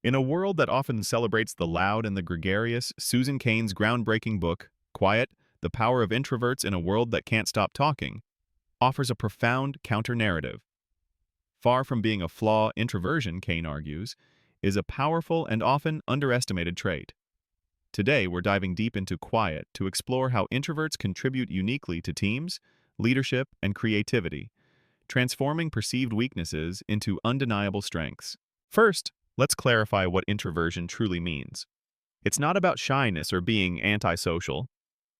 In a world that often celebrates the loud and the gregarious, Susan Cain's groundbreaking book, Quiet, The Power of Introverts in a World That Can't Stop Talking, offers a profound counter-narrative. Far from being a flaw, introversion, Cain argues, is a powerful and often underestimated trait. Today, we're diving deep into Quiet to explore how introverts contribute uniquely to teams, leadership, and creativity, transforming perceived weaknesses into undeniable strengths. First, let's clarify what introversion truly means. It's not about shyness or being antisocial.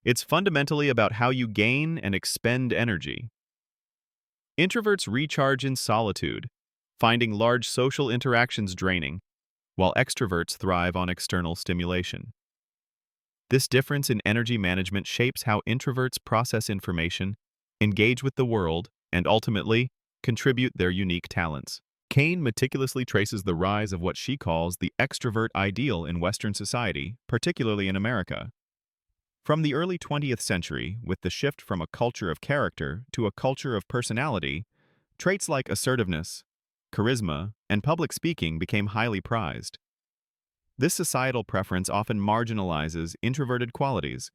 It's fundamentally about how you gain and expend energy. Introverts recharge in solitude, finding large social interactions draining, while extroverts thrive on external stimulation. This difference in energy management shapes how introverts process information, engage with the world, and ultimately, contribute their unique talents. Cain meticulously traces the rise of what she calls the extrovert ideal in Western society, particularly in America. From the early 20th century, with the shift from a culture of character to a culture of personality, traits like assertiveness, charisma, and public speaking became highly prized. This societal preference often marginalizes introverted qualities,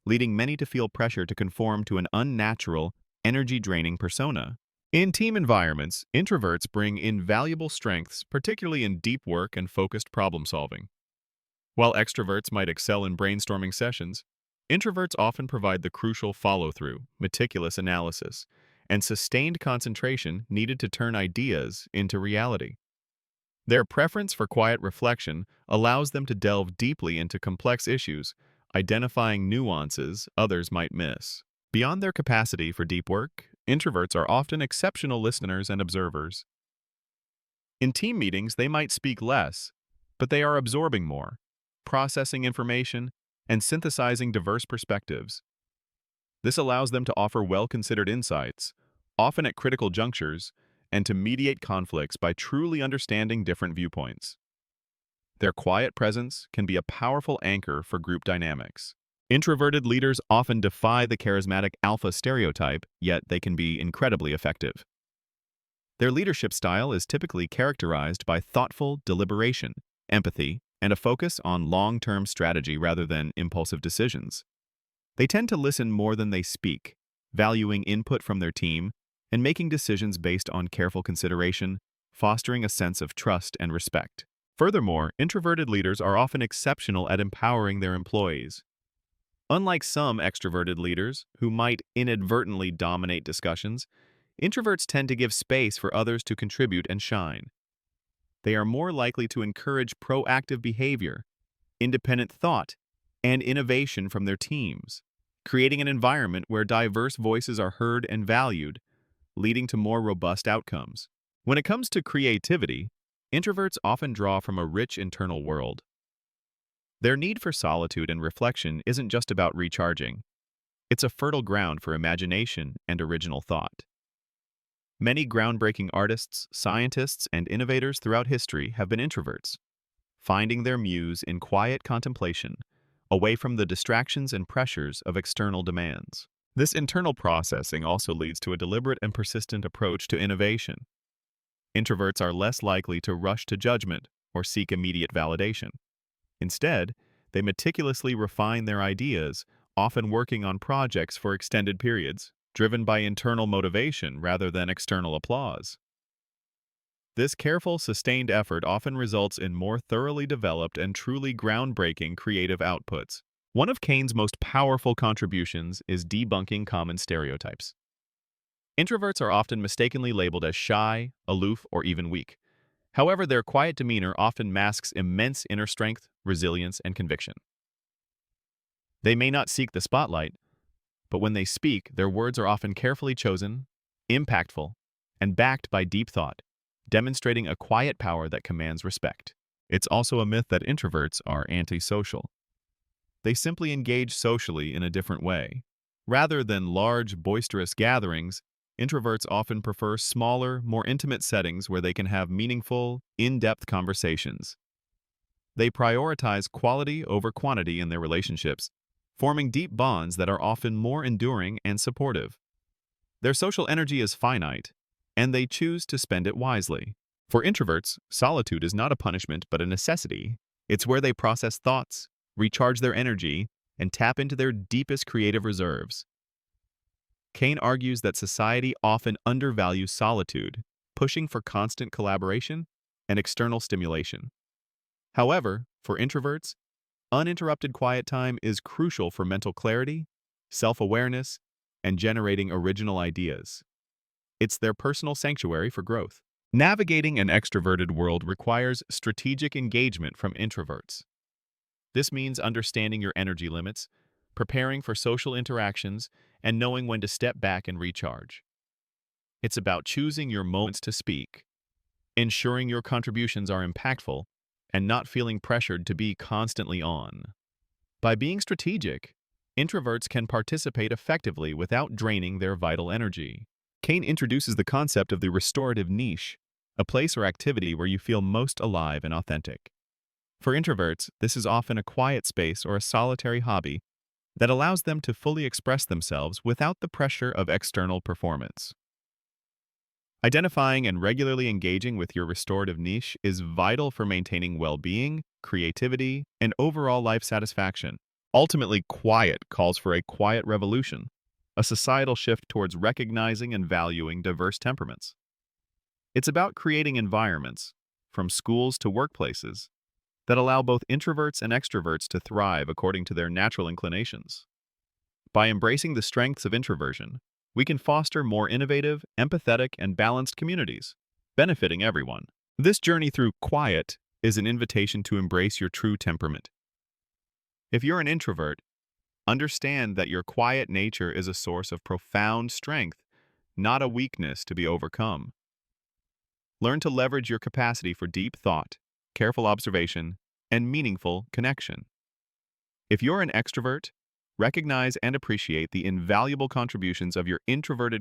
leading many to feel pressure to conform to an unnatural, energy-draining persona. In team environments, introverts bring invaluable strengths, particularly in deep work and focused problem-solving. While extroverts might excel in brainstorming sessions, introverts often provide the crucial follow-through, meticulous analysis, and sustained concentration needed to turn ideas into reality. Their preference for quiet reflection allows them to delve deeply into complex issues, identifying nuances others might miss. Beyond their capacity for deep work, introverts are often exceptional listeners and observers. In team meetings, they might speak less, but they are absorbing more, processing information, and synthesizing diverse perspectives. This allows them to offer well-considered insights, often at critical junctures, and to mediate conflicts by truly understanding different viewpoints. Their quiet presence can be a powerful anchor for group dynamics. Introverted leaders often defy the charismatic alpha stereotype, yet they can be incredibly effective. Their leadership style is typically characterized by thoughtful deliberation, empathy, and a focus on long-term strategy rather than impulsive decisions. They tend to listen more than they speak, valuing input from their team and making decisions based on careful consideration, fostering a sense of trust and respect. Furthermore, introverted leaders are often exceptional at empowering their employees. Unlike some extroverted leaders, who might inadvertently dominate discussions, introverts tend to give space for others to contribute and shine. They are more likely to encourage proactive behavior, independent thought, and innovation from their teams, creating an environment where diverse voices are heard and valued, leading to more robust outcomes. When it comes to creativity, introverts often draw from a rich internal world. Their need for solitude and reflection isn't just about recharging. It's a fertile ground for imagination and original thought. Many groundbreaking artists, scientists, and innovators throughout history have been introverts, finding their muse in quiet contemplation, away from the distractions and pressures of external demands. This internal processing also leads to a deliberate and persistent approach to innovation. Introverts are less likely to rush to judgment or seek immediate validation. Instead, they meticulously refine their ideas, often working on projects for extended periods, driven by internal motivation rather than external applause. This careful, sustained effort often results in more thoroughly developed and truly groundbreaking creative outputs. One of Cain's most powerful contributions is debunking common stereotypes. Introverts are often mistakenly labeled as shy, aloof, or even weak. However, their quiet demeanor often masks immense inner strength, resilience, and conviction. They may not seek the spotlight, but when they speak, their words are often carefully chosen, impactful, and backed by deep thought, demonstrating a quiet power that commands respect. It's also a myth that introverts are antisocial. They simply engage socially in a different way. Rather than large, boisterous gatherings, introverts often prefer smaller, more intimate settings where they can have meaningful, in-depth conversations. They prioritize quality over quantity in their relationships, forming deep bonds that are often more enduring and supportive. Their social energy is finite, and they choose to spend it wisely. For introverts, solitude is not a punishment but a necessity. It's where they process thoughts, recharge their energy, and tap into their deepest creative reserves. Cain argues that society often undervalues solitude, pushing for constant collaboration and external stimulation. However, for introverts, uninterrupted quiet time is crucial for mental clarity, self-awareness, and generating original ideas. It's their personal sanctuary for growth. Navigating an extroverted world requires strategic engagement from introverts. This means understanding your energy limits, preparing for social interactions, and knowing when to step back and recharge. It's about choosing your moments to speak, ensuring your contributions are impactful, and not feeling pressured to be constantly on. By being strategic, introverts can participate effectively without draining their vital energy. Cain introduces the concept of the restorative niche, a place or activity where you feel most alive and authentic. For introverts, this is often a quiet space or a solitary hobby that allows them to fully express themselves without the pressure of external performance. Identifying and regularly engaging with your restorative niche is vital for maintaining well-being, creativity, and overall life satisfaction. Ultimately, quiet calls for a quiet revolution, a societal shift towards recognizing and valuing diverse temperaments. It's about creating environments, from schools to workplaces, that allow both introverts and extroverts to thrive according to their natural inclinations. By embracing the strengths of introversion, we can foster more innovative, empathetic, and balanced communities, benefiting everyone. This journey through quiet is an invitation to embrace your true temperament. If you're an introvert, understand that your quiet nature is a source of profound strength, not a weakness to be overcome. Learn to leverage your capacity for deep thought, careful observation, and meaningful connection. If you're an extrovert, recognize and appreciate the invaluable contributions of your introverted